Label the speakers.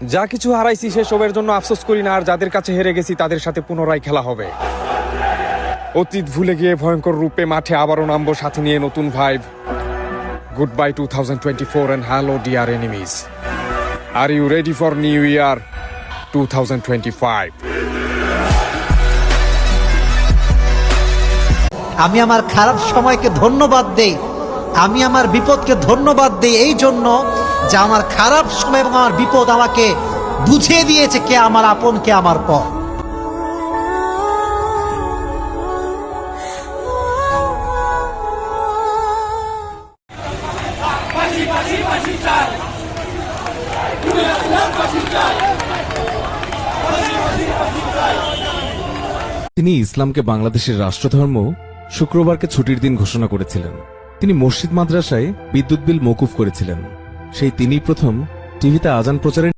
Speaker 1: যা কিছু হারাইছি সেসবের জন্য আফসোস করি না, আর যাদের কাছে হেরে গেছি তাদের সাথে পুনরায় খেলা হবে। অতীত ভুলে গিয়ে ভয়ঙ্কর রূপে মাঠে আবারও নামবো, সাথে নিয়ে নতুন vibe. Good bye 2024 and hello dear enemies. Are you ready for New Year 2025?
Speaker 2: আমি আমার খারাপ সময়কে ধন্যবাদ দেই, আমি আমার বিপদকে ধন্যবাদ দেই এই জন্য যে আমার খারাপ সময় এবং আমার বিপদ আমাকে বুঝিয়ে দিয়েছে কে আমার আপন কে আমার পর।
Speaker 3: তিনি ইসলামকে বাংলাদেশের রাষ্ট্রধর্ম শুক্রবারকে ছুটির দিন ঘোষণা করেছিলেন। তিনি মসজিদ মাদ্রাসায় বিদ্যুৎ বিল মওকুফ করেছিলেন। সেই তিনিই প্রথম টিভিতে আজান প্রচারের